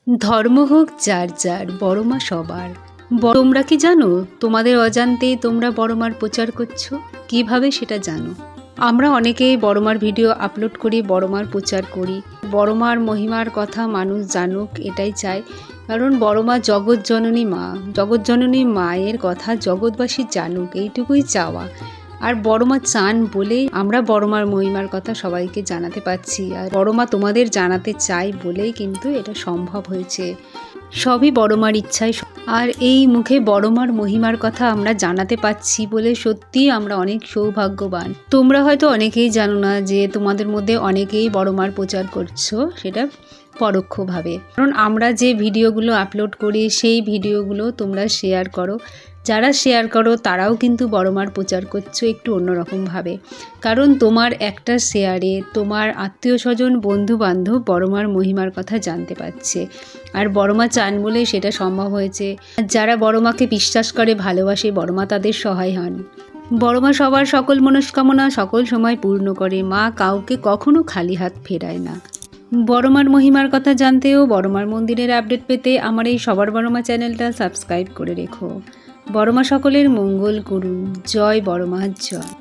ধর্ম হোক যার যার, বড় মা সবার। তোমরা কি জানো তোমাদের অজান্তেই তোমরা বড় মার প্রচার করছো? কিভাবে সেটা জানো? আমরা অনেকেই বড় মার ভিডিও আপলোড করি, বড় মার প্রচার করি, বড় মার মহিমার কথা মানুষ জানুক এটাই চাই। কারণ বড় মা জগৎজননী মা, জগৎজননী মায়ের কথা জগৎবাসী জানুক এইটুকুই চাওয়া। আর বড় মা চান বলেই আমরা বড় মার মহিমার কথা সবাইকে জানাতে পারছি, আর বড় মা তোমাদের জানাতে চাই বলেই কিন্তু এটা সম্ভব হয়েছে। সবই বড় মার ইচ্ছায়। আর এই মুখে বড় মার মহিমার কথা আমরা জানাতে পারছি বলে সত্যিই আমরা অনেক সৌভাগ্যবান। তোমরা হয়তো অনেকেই জানো না যে তোমাদের মধ্যে অনেকেই বড় মার প্রচার করছো, সেটা পরোক্ষভাবে। কারণ আমরা যে ভিডিওগুলো আপলোড করি সেই ভিডিওগুলো তোমরা শেয়ার করো, যারা শেয়ার করো তারাও কিন্তু বড় মার প্রচার করছো একটু অন্যরকমভাবে। কারণ তোমার একটা শেয়ারে তোমার আত্মীয় স্বজন বন্ধু বান্ধব বড় মার মহিমার কথা জানতে পারছে, আর বড় মা চান বলেই সেটা সম্ভব হয়েছে। যারা বড় মাকে বিশ্বাস করে ভালোবাসে, বড় মা তাদের সহায় হন। বড় মা সবার সকল মনস্কামনা সকল সময় পূর্ণ করে। মা কাউকে কখনো খালি হাত ফেরায় না। বড় মার মহিমার কথা জানতেও বড় মার মন্দিরের আপডেট পেতে আমার এই সবার বড় মা চ্যানেলটা সাবস্ক্রাইব করে রেখো। বড় মা সকলের মঙ্গল করুন। জয় বড় মা, জয়।